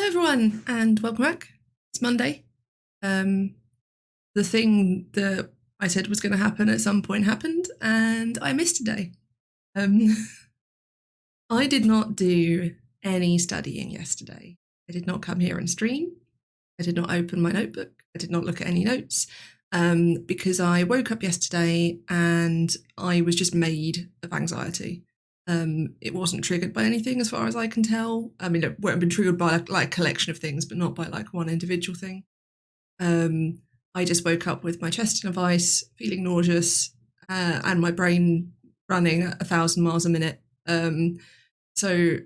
everyone, and welcome back. It's Monday. The thing that I said was going to happen at some point happened, and I missed a day. I did not do any studying yesterday. I did not come here and stream. I did not open my notebook. I did not look at any notes because I woke up yesterday and I was just made of anxiety. It wasn't triggered by anything as far as I can tell. I mean, it won't have been triggered by like a collection of things, but not by like one individual thing. I just woke up with my chest in a vice, feeling nauseous, and my brain running at 1,000 miles a minute. So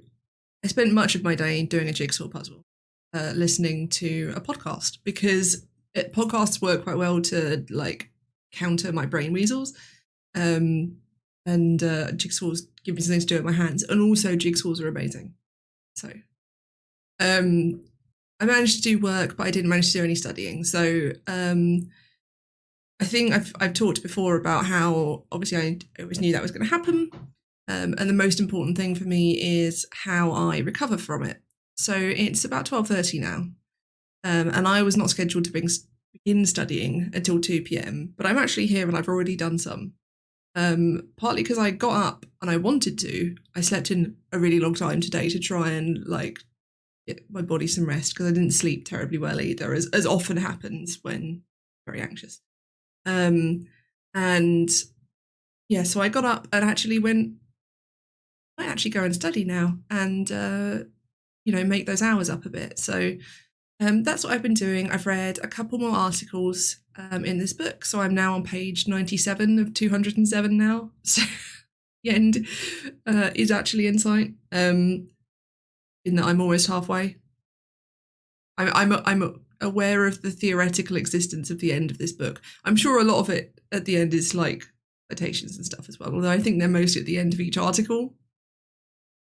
I spent much of my day doing a jigsaw puzzle, listening to a podcast, because podcasts work quite well to like counter my brain weasels. And jigsaws give me something to do with my hands, and also jigsaws are amazing. So I managed to do work, but I didn't manage to do any studying. So I think I've talked before about how obviously I always knew that was going to happen, and the most important thing for me is how I recover from it. So it's about 12:30 now, and I was not scheduled to begin studying until 2 p.m, but I'm actually here and I've already done some. Partly because I got up and I wanted to. I slept in a really long time today to try and like get my body some rest, because I didn't sleep terribly well either, as often happens when very anxious. And yeah, so I got up and actually went, I might actually go and study now and make those hours up a bit. So that's what I've been doing. I've read a couple more articles in this book, so I'm now on page 97 of 207 now. So the end is actually in sight. In that I'm almost halfway. I'm aware of the theoretical existence of the end of this book. I'm sure a lot of it at the end is like citations and stuff as well, although I think they're mostly at the end of each article.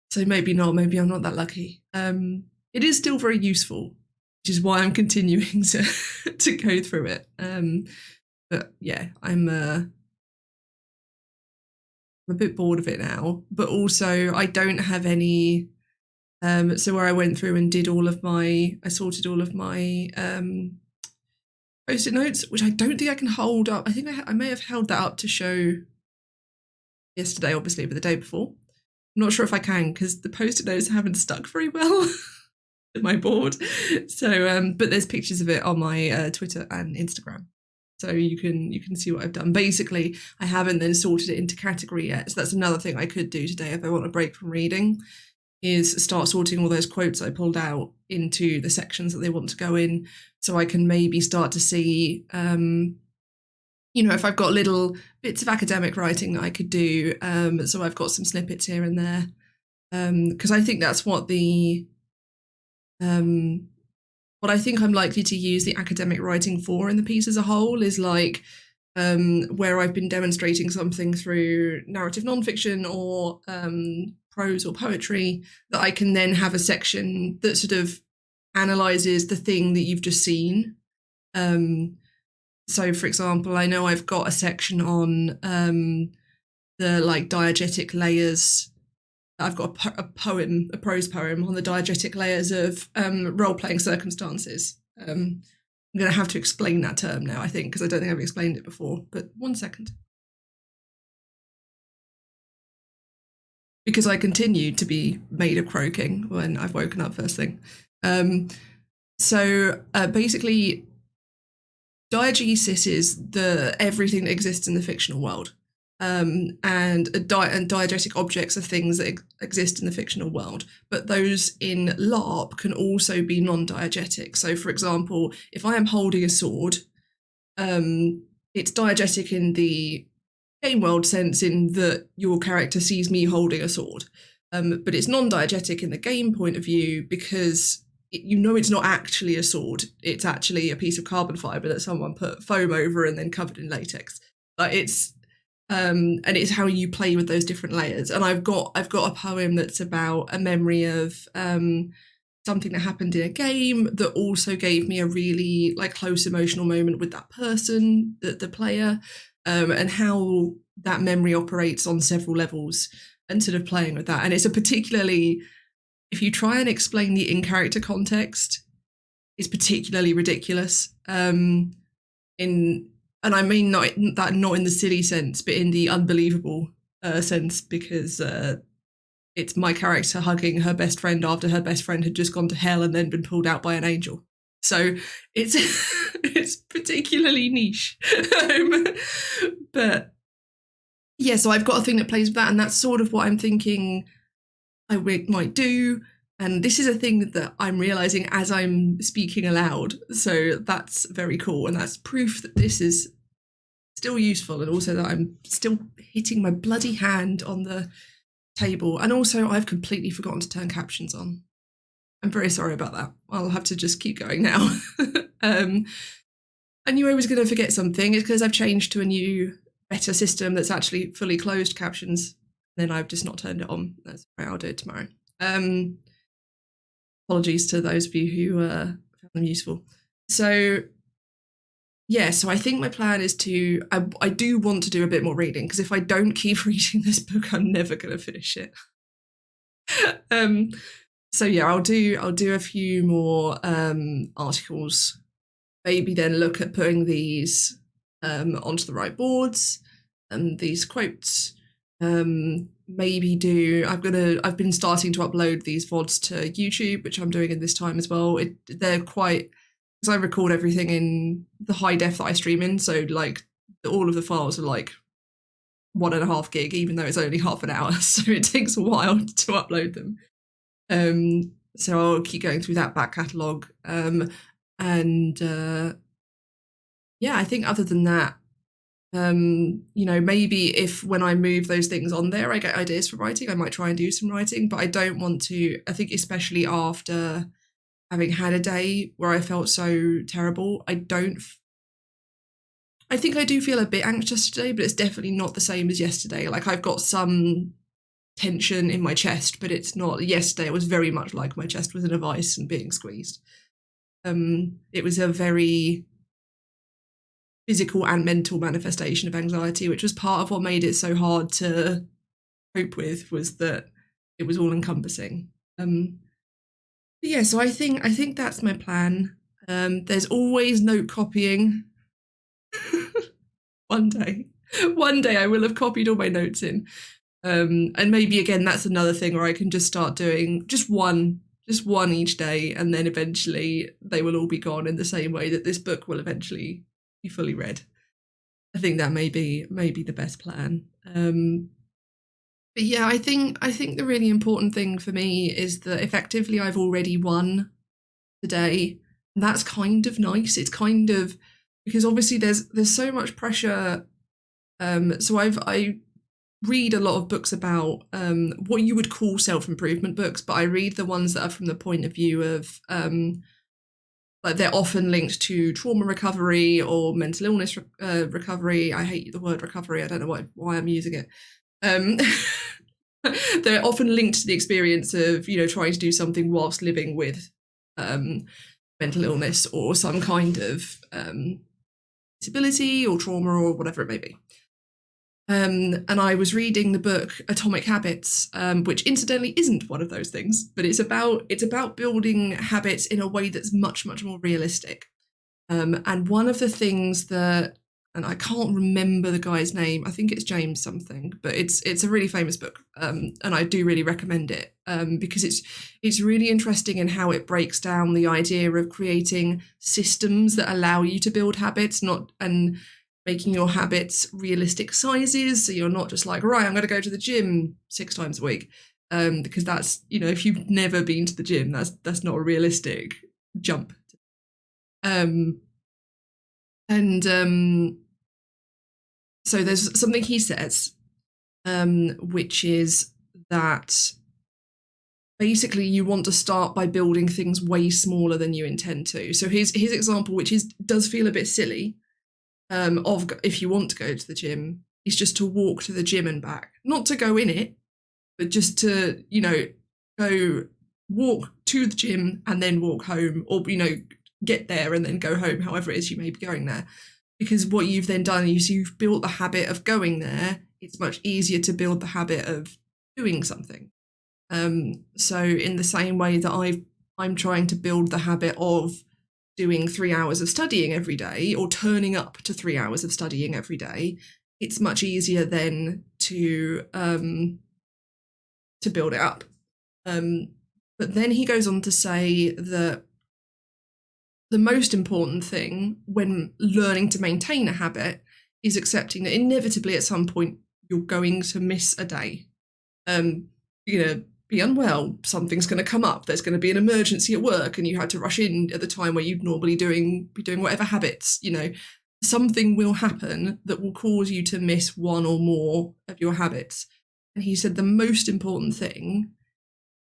So maybe not. Maybe I'm not that lucky. It is still very useful, which is why I'm continuing to go through it. But yeah, I'm a bit bored of it now. But also, I don't have any. So where I went through and I sorted all of my post-it notes, which I don't think I can hold up. I think I may have held that up to show yesterday, obviously, but the day before. I'm not sure if I can, because the post-it notes haven't stuck very well. My board. So but there's pictures of it on my Twitter and Instagram, so you can see what I've done. Basically, I haven't then sorted it into category yet, so that's another thing I could do today if I want a break from reading, is start sorting all those quotes I pulled out into the sections that they want to go in, so I can maybe start to see if I've got little bits of academic writing that I could do. So I've got some snippets here and there, because I think that's what what I think I'm likely to use the academic writing for in the piece as a whole is like where I've been demonstrating something through narrative nonfiction or prose or poetry, that I can then have a section that sort of analyzes the thing that you've just seen. So for example, I know I've got a section on the like diegetic layers. I've got a prose poem on the diegetic layers of role-playing circumstances. I'm going to have to explain that term now, I think, because I don't think I've explained it before. But 1 second. Because I continue to be made of croaking when I've woken up first thing. So basically, diegesis is everything that exists in the fictional world. And diegetic objects are things that exist in the fictional world, but those in LARP can also be non-diegetic. So, for example, if I am holding a sword, it's diegetic in the game world sense, in that your character sees me holding a sword, but it's non-diegetic in the game point of view, because it's not actually a sword. It's actually a piece of carbon fibre that someone put foam over and then covered in latex. And it's how you play with those different layers. And I've got a poem that's about a memory of something that happened in a game that also gave me a really like close emotional moment with that person, the player, and how that memory operates on several levels, and sort of playing with that. And it's a particularly if you try and explain the in-character context, it's particularly ridiculous. And I mean not in the silly sense, but in the unbelievable sense, because it's my character hugging her best friend after her best friend had just gone to hell and then been pulled out by an angel. So it's it's particularly niche. But yeah, so I've got a thing that plays with that, and that's sort of what I'm thinking I might do. And this is a thing that I'm realizing as I'm speaking aloud. So that's very cool. And that's proof that this is still useful, and also that I'm still hitting my bloody hand on the table. And also I've completely forgotten to turn captions on. I'm very sorry about that. I'll have to just keep going now. I knew I was going to forget something. It's because I've changed to a new, better system that's actually fully closed captions. Then I've just not turned it on. That's right, I'll do it tomorrow. Apologies to those of you who found them useful. So yeah, so I think my plan is to, I do want to do a bit more reading, because if I don't keep reading this book, I'm never going to finish it. So yeah, I'll do a few more articles, maybe then look at putting these onto the right boards and these quotes. Maybe do, I've been starting to upload these VODs to YouTube, which I'm doing in this time as well. They're quite, because I record everything in the high def that I stream in, so like all of the files are like 1.5 gig, even though it's only half an hour, so it takes a while to upload them. So I'll keep going through that back catalogue. Yeah, I think other than that, maybe if when I move those things on there, I get ideas for writing, I might try and do some writing, but I don't want to, I think especially after having had a day where I felt so terrible, I think I do feel a bit anxious today, but it's definitely not the same as yesterday. Like I've got some tension in my chest, but it's not. Yesterday it was very much like my chest was in a vice and being squeezed. It was a very physical and mental manifestation of anxiety, which was part of what made it so hard to cope with, was that it was all encompassing. Yeah, so I think that's my plan. There's always note copying. One day I will have copied all my notes in. And maybe again, that's another thing where I can just start doing just one each day, and then eventually they will all be gone in the same way that this book will eventually be fully read. I think that may be the best plan. But yeah, I think the really important thing for me is that effectively I've already won today. And that's kind of nice. It's kind of, because obviously there's so much pressure. So I read a lot of books about what you would call self-improvement books, but I read the ones that are from the point of view of like they're often linked to trauma recovery or mental illness recovery. I hate the word recovery. I don't know why I'm using it. They're often linked to the experience of, trying to do something whilst living with mental illness or some kind of disability or trauma or whatever it may be. And I was reading the book Atomic Habits, which incidentally isn't one of those things, but it's about building habits in a way that's much, much more realistic. And one of the things that, and I can't remember the guy's name, I think it's James something, but it's a really famous book, and I do really recommend it because it's really interesting in how it breaks down the idea of creating systems that allow you to build habits, and making your habits realistic sizes, so you're not just like, right, I'm going to go to the gym 6 times a week, because that's, if you've never been to the gym, that's not a realistic jump. So there's something he says, which is that basically you want to start by building things way smaller than you intend to. So his example, which does feel a bit silly, of if you want to go to the gym, is just to walk to the gym and back. Not to go in it, but just to, go walk to the gym and then walk home, or, get there and then go home, however it is you may be going there. Because what you've then done is you've built the habit of going there. It's much easier to build the habit of doing something. So in the same way that I'm trying to build the habit of doing 3 hours of studying every day, or turning up to 3 hours of studying every day, it's much easier then to build it up. But then he goes on to say that the most important thing when learning to maintain a habit is accepting that inevitably at some point you're going to miss a day. You're going to be unwell, something's going to come up, there's going to be an emergency at work and you had to rush in at the time where you'd normally be doing whatever habits, something will happen that will cause you to miss one or more of your habits. And he said the most important thing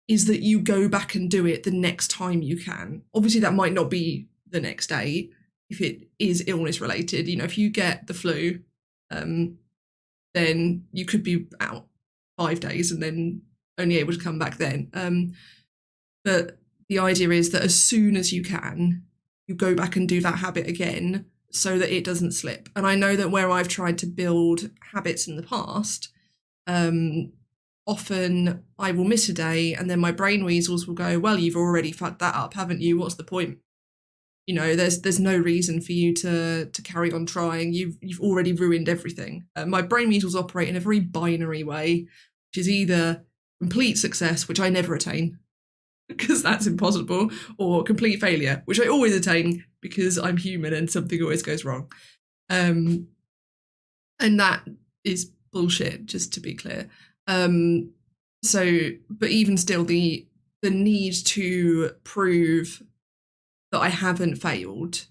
is that you go back and do it the next time you can. Obviously, that might not be the next day if it is illness related. If you get the flu, then you could be out 5 days and then only able to come back then. But the idea is that as soon as you can, you go back and do that habit again so that it doesn't slip. And I know that where I've tried to build habits in the past, often I will miss a day and then my brain weasels will go, well, you've already fucked that up, haven't you? What's the point? There's no reason for you to carry on trying. You've already ruined everything. My brain weasels operate in a very binary way, which is either complete success, which I never attain because that's impossible, or complete failure, which I always attain because I'm human and something always goes wrong. And that is bullshit, just to be clear. But even still, the need to prove that I haven't failed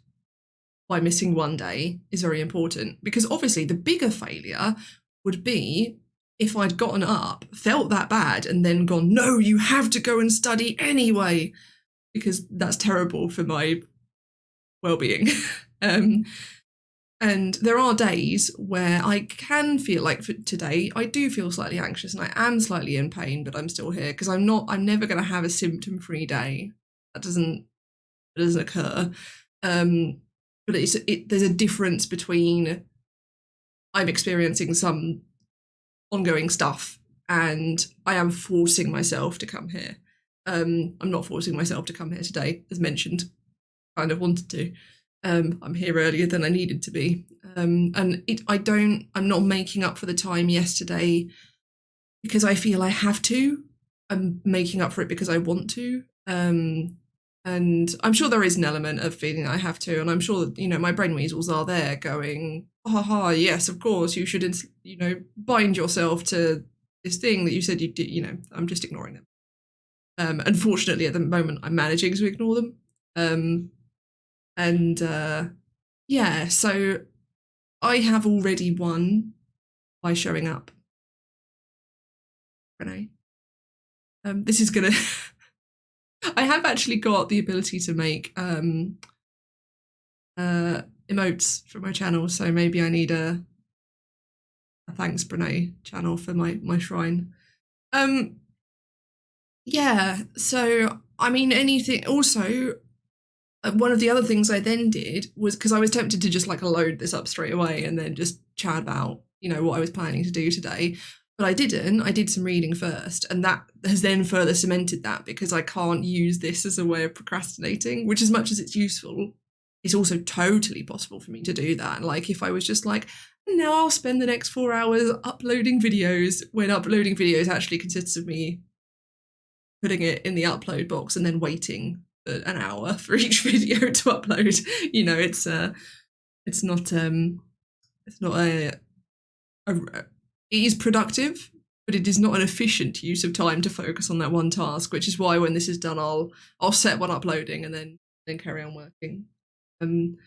by missing one day is very important, because obviously the bigger failure would be if I'd gotten up, felt that bad, and then gone, no, you have to go and study anyway, because that's terrible for my well-being. And there are days where I can feel like, for today, I do feel slightly anxious and I am slightly in pain, but I'm still here because I'm never going to have a symptom-free day. That doesn't occur. But there's a difference between I'm experiencing some ongoing stuff and I am forcing myself to come here. I'm not forcing myself to come here today, as mentioned. Kind of wanted to. I'm here earlier than I needed to be. I'm not making up for the time yesterday because I feel I have to. I'm making up for it because I want to. And I'm sure there is an element of feeling I have to. And I'm sure that, my brain weasels are there going, yes, of course, you should, bind yourself to this thing that you said you did. I'm just ignoring them. Unfortunately, at the moment, I'm managing to ignore them. So I have already won by showing up. Renee. This is gonna I have actually got the ability to make emotes for my channel, so maybe I need a thanks Brene channel for my shrine. So I mean, anything. Also, one of the other things I then did was, because I was tempted to just load this up straight away and then just chat about what I was planning to do today, but I didn't. I did some reading first, and that has then further cemented that, because I can't use this as a way of procrastinating, which, as much as it's useful, it's also totally possible for me to do that. If I was just now I'll spend the next 4 hours uploading videos, when uploading videos actually consists of me putting it in the upload box and then waiting for an hour for each video to upload. It is productive, but it is not an efficient use of time to focus on that one task, which is why when this is done, I'll set one uploading and then carry on working. And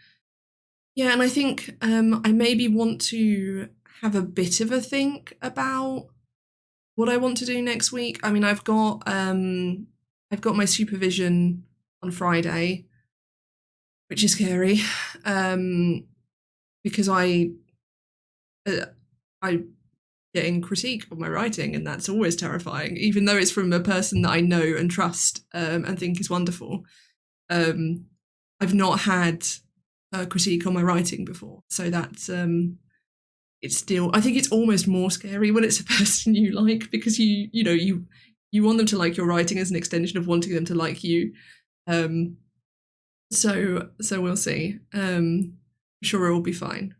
I think I maybe want to have a bit of a think about what I want to do next week. I mean, I've got my supervision on Friday, which is scary, because I'm getting critique on my writing, and that's always terrifying, even though it's from a person that I know and trust and think is wonderful. I've not had a critique on my writing before, so that's it's still, I think it's almost more scary when it's a person you like, because you you want them to like your writing as an extension of wanting them to like you. So we'll see. I'm sure it will be fine.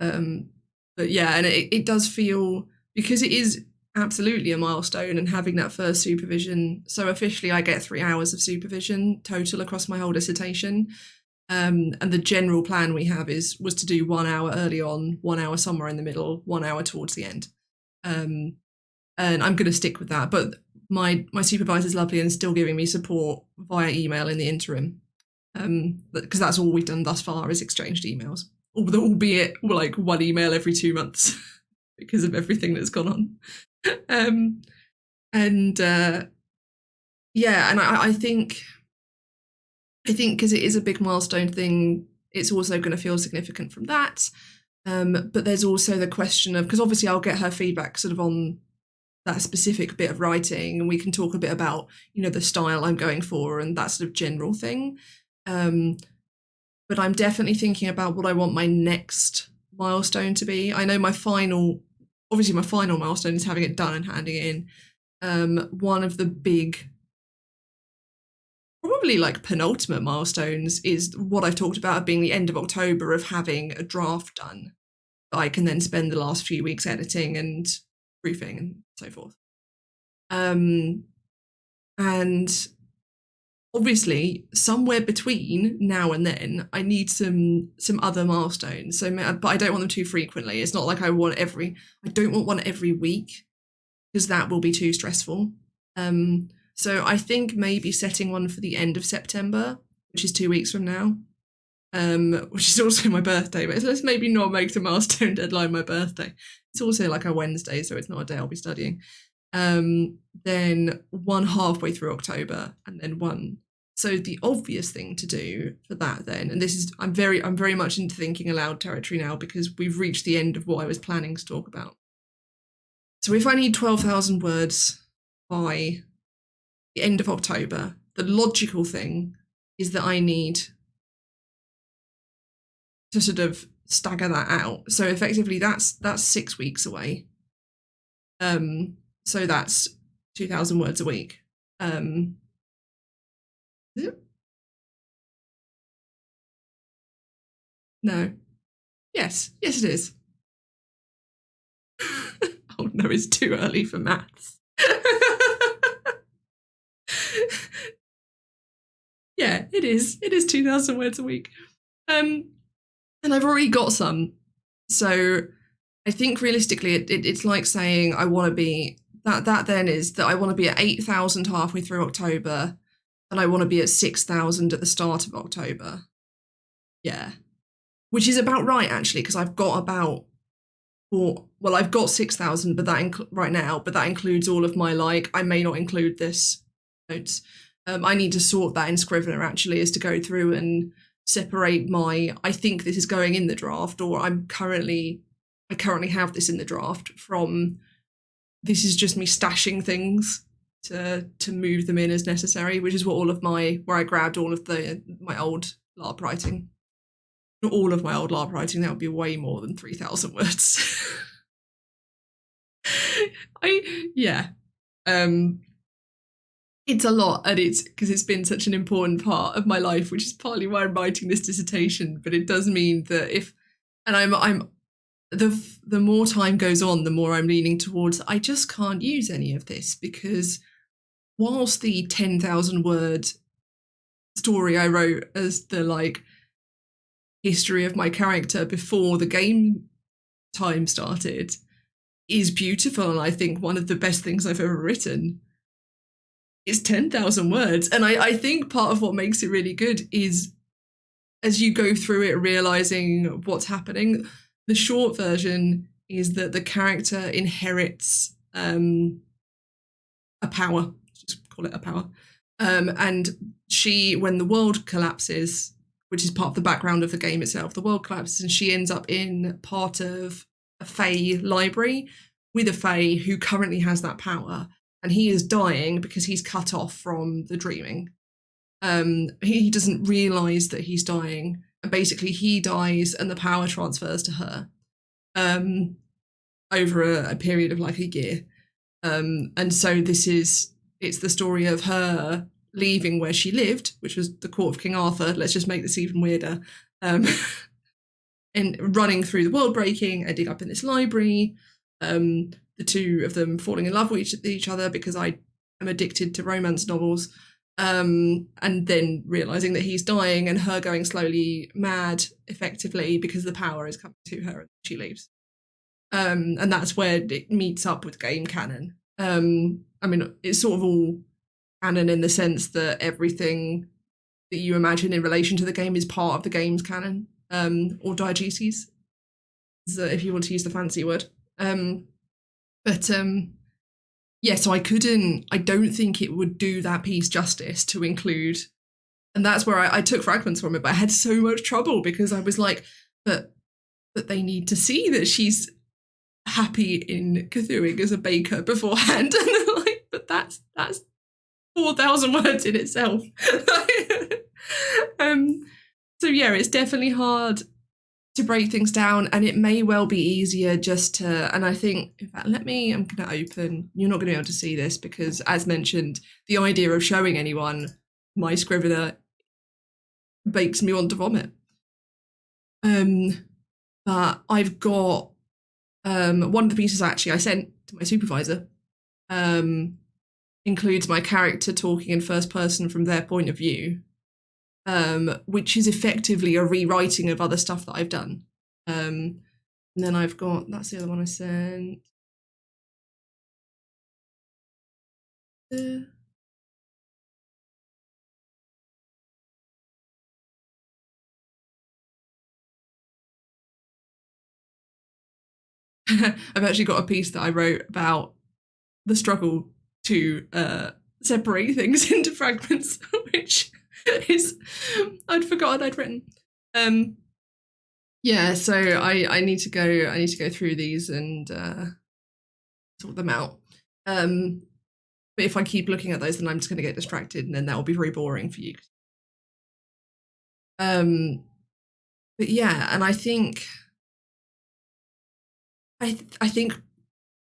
But yeah, and it does feel, because it is absolutely a milestone, and having that first supervision. So officially I get 3 hours of supervision total across my whole dissertation. And the general plan we have was to do 1 hour early on, 1 hour somewhere in the middle, 1 hour towards the end. And I'm going to stick with that. But my supervisor's lovely and still giving me support via email in the interim. Because that's all we've done thus far is exchanged emails, albeit like 1 email every 2 months because of everything that's gone on. Yeah, and I think because it is a big milestone thing, it's also going to feel significant from that. But there's also the question of, because obviously I'll get her feedback sort of on that specific bit of writing, and we can talk a bit about, the style I'm going for and that sort of general thing. But I'm definitely thinking about what I want my next milestone to be. I know my final milestone is having it done and handing it in. One of the big, probably like penultimate milestones is what I've talked about, being the end of October, of having a draft done that I can then spend the last few weeks editing and proofing and so forth. And obviously, somewhere between now and then, I need some other milestones. But I don't want them too frequently. It's not like I don't want one every week, because that will be too stressful. So I think maybe setting one for the end of September, which is 2 weeks from now, which is also my birthday. But let's maybe not make the milestone deadline my birthday. It's also like a Wednesday, so it's not a day I'll be studying. Then one halfway through October, and then one. So the obvious thing to do for that then, and this is, I'm very much into thinking aloud territory now, because we've reached the end of what I was planning to talk about. So if I need 12,000 words by the end of October, the logical thing is that I need to sort of stagger that out. So effectively that's 6 weeks away. So that's 2,000 words a week. Is it? No. Yes, it is. Oh no, it's too early for maths. Yeah, it is. It is 2,000 words a week. And I've already got some. So I think realistically, it's like saying I want to be, that then is that I want to be at 8,000 halfway through October, and I want to be at 6,000 at the start of October. Yeah. Which is about right, actually, because I've got I've got 6,000 right now, but that includes all of my, I may not include this notes. I need to sort that in Scrivener, actually, is to go through and separate I think this is going in the draft, or I currently have this in the draft, from this is just me stashing things to move them in as necessary, which is what where I grabbed all of my old LARP writing. Not all of my old LARP writing, that would be way more than 3,000 words. It's a lot, and it's because it's been such an important part of my life, which is partly why I'm writing this dissertation. But it does mean that the more time goes on, the more I'm leaning towards, I just can't use any of this, because whilst the 10,000 word story I wrote as the history of my character before the game time started is beautiful, and I think one of the best things I've ever written, is 10,000 words. And I think part of what makes it really good is, as you go through it, realizing what's happening. The short version is that the character inherits a power, just call it a power. And when the world collapses, which is part of the background of the game itself, the world collapses and she ends up in part of a Fae library with a Fae who currently has that power. And he is dying because he's cut off from the dreaming. He doesn't realise that he's dying. And basically he dies and the power transfers to her over a period of a year. And so it's the story of her leaving where she lived, which was the court of King Arthur. Let's just make this even weirder. And running through the world breaking, ending up in this library, the two of them falling in love with each other because I am addicted to romance novels, and then realising that he's dying and her going slowly mad, effectively, because the power is coming to her and she leaves. And that's where it meets up with game canon. I mean, it's sort of all canon in the sense that everything that you imagine in relation to the game is part of the game's canon, or diegesis, if you want to use the fancy word. Yeah, so I don't think it would do that piece justice to include, and that's where I took fragments from it, but I had so much trouble because I was like, but they need to see that she's happy in Cthulhu as a baker beforehand. And they're like, but that's 4,000 words in itself. So yeah, it's definitely hard to break things down, and it may well be easier just to, and I think, in fact, I'm going to open, you're not going to be able to see this because, as mentioned, the idea of showing anyone my Scrivener makes me want to vomit. But I've got one of the pieces actually I sent to my supervisor includes my character talking in first person from their point of view, which is effectively a rewriting of other stuff that I've done. And then I've got, that's the other one I sent. I've actually got a piece that I wrote about the struggle to separate things into fragments, which is, I'd forgotten I'd written. Yeah, so I need to go through these and sort them out. But if I keep looking at those, then I'm just going to get distracted, and then that will be very boring for you. But yeah, and I think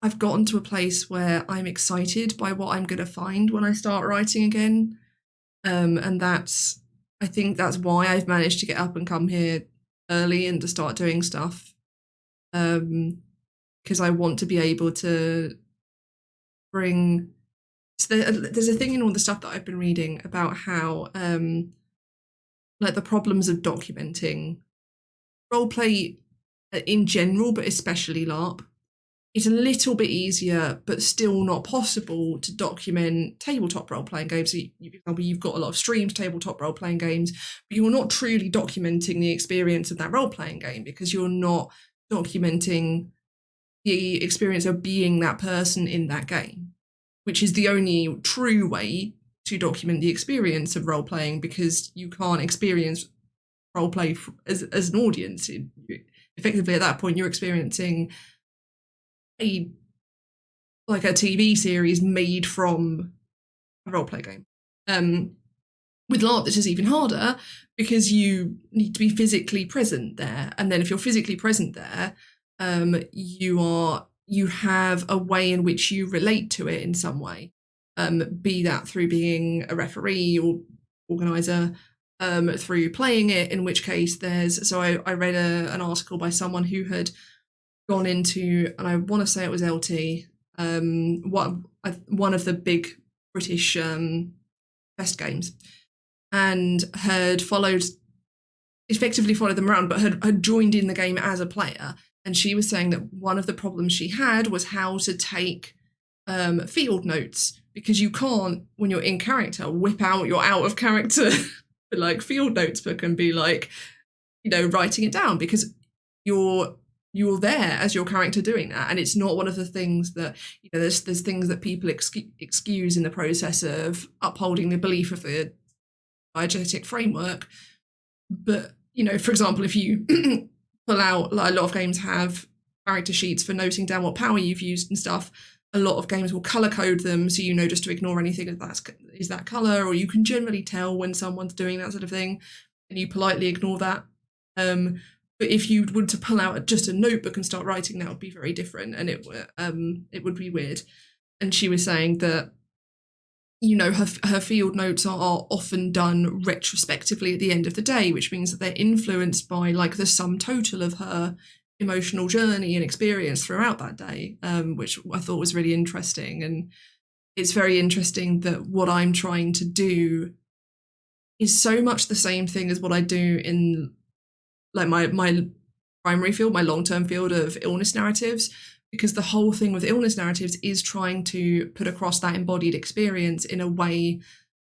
I've gotten to a place where I'm excited by what I'm going to find when I start writing again, and I think that's why I've managed to get up and come here early and to start doing stuff, because I want to be able to bring. So there's a thing in all the stuff that I've been reading about how, like, the problems of documenting roleplay in general, but especially LARP. It's a little bit easier, but still not possible to document tabletop role-playing games. So for example, you've got a lot of streamed tabletop role-playing games, but you're not truly documenting the experience of that role-playing game because you're not documenting the experience of being that person in that game, which is the only true way to document the experience of role-playing, because you can't experience role-play as an audience. Effectively, at that point, you're experiencing a TV series made from a roleplay game. With LARP, this is even harder because you need to be physically present there, and then if you're physically present there, you have a way in which you relate to it in some way, be that through being a referee or organizer, through playing it, in which case I read an article by someone who had gone into, and I want to say it was LT, one of the big British fest games, and had effectively followed them around, but had joined in the game as a player. And she was saying that one of the problems she had was how to take field notes, because you can't, when you're in character, whip out your out of character like field notes book and be like, writing it down, because you're there as your character doing that, and it's not one of the things that there's things that people excuse in the process of upholding the belief of the diegetic framework. But for example, if you pull out, like, a lot of games have character sheets for noting down what power you've used and stuff. A lot of games will color code them, so just to ignore anything is that color, or you can generally tell when someone's doing that sort of thing, and you politely ignore that. But if you were to pull out just a notebook and start writing, that would be very different, and it would be weird. and she was saying that, you know, her field notes are often done retrospectively at the end of the day, which means that they're influenced by like the sum total of her emotional journey and experience throughout that day, which I thought was really interesting. And it's very interesting that what I'm trying to do is so much the same thing as what I do in like my primary field, my long-term field of illness narratives, because the whole thing with illness narratives is trying to put across that embodied experience in a way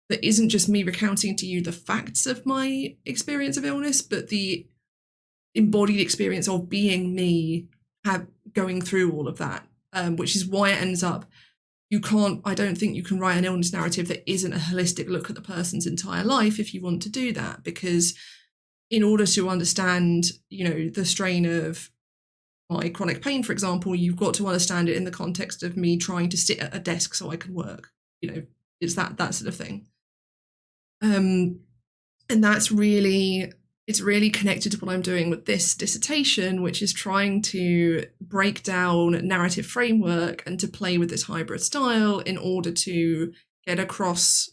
that isn't just me recounting to you the facts of my experience of illness, but the embodied experience of being me, going through all of that, which is why it ends up, I don't think you can write an illness narrative that isn't a holistic look at the person's entire life if you want to do that, because in order to understand, you know, the strain of my chronic pain, for example, you've got to understand it in the context of me trying to sit at a desk so I can work. You know, it's that sort of thing. And that's really, it's really connected to what I'm doing with this dissertation, which is trying to break down narrative framework and to play with this hybrid style in order to get across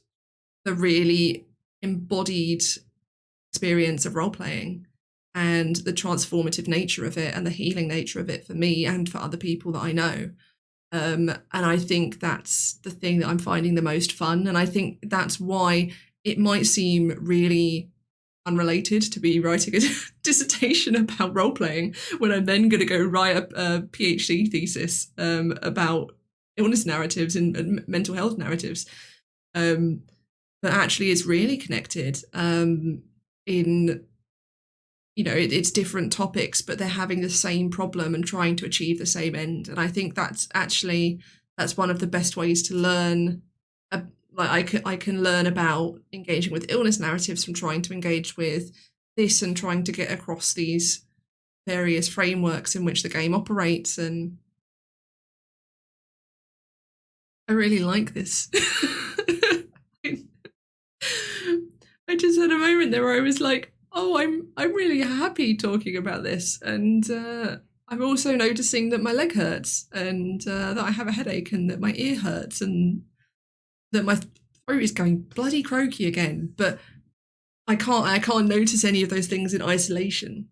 the really embodied experience of role-playing and the transformative nature of it and the healing nature of it for me and for other people that I know. And I think that's the thing that I'm finding the most fun. And I think that's why it might seem really unrelated to be writing a dissertation about role-playing when I'm then going to go write a PhD thesis about illness narratives and mental health narratives. But actually it's really connected in, you know, it's different topics, but they're having the same problem and trying to achieve the same end. And I think that's one of the best ways to learn. Like I can learn about engaging with illness narratives from trying to engage with this and trying to get across these various frameworks in which the game operates. And I really like this. I just had a moment there where I was like, oh, I'm really happy talking about this. And I'm also noticing that my leg hurts and that I have a headache and that my ear hurts and that my throat is going bloody croaky again. But I can't notice any of those things in isolation,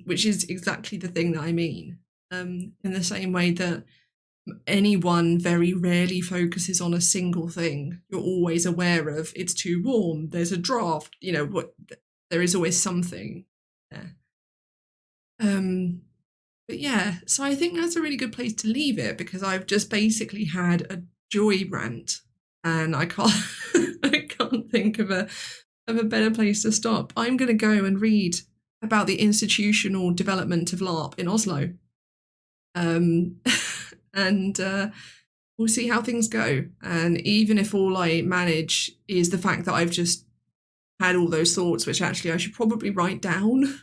which is exactly the thing that I mean. In the same way that anyone very rarely focuses on a single thing. You're always aware of it's too warm, there's a draft, you know, there is always something there. But yeah, so I think that's a really good place to leave it, because I've just basically had a joy rant and I can't I can't think of a better place to stop. I'm going to go and read about the institutional development of LARP in Oslo. And we'll see how things go. And even if all I manage is the fact that I've just had all those thoughts, which actually I should probably write down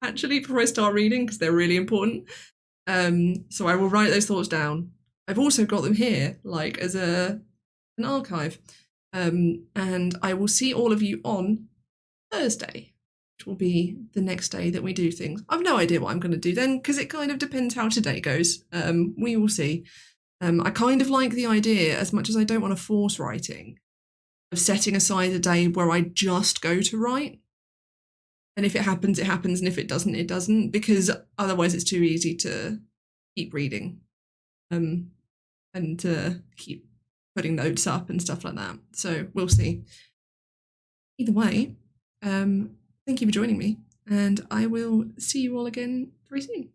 actually before I start reading, because they're really important. So I will write those thoughts down. I've also got them here, like as an archive. And I will see all of you on Thursday, which will be the next day that we do things. I've no idea what I'm going to do then, because it kind of depends how today goes. We will see. I kind of like the idea, as much as I don't want to force writing, of setting aside a day where I just go to write. And if it happens, it happens. And if it doesn't, it doesn't, because otherwise it's too easy to keep reading and keep putting notes up and stuff like that. So we'll see. Either way, thank you for joining me, and I will see you all again very soon.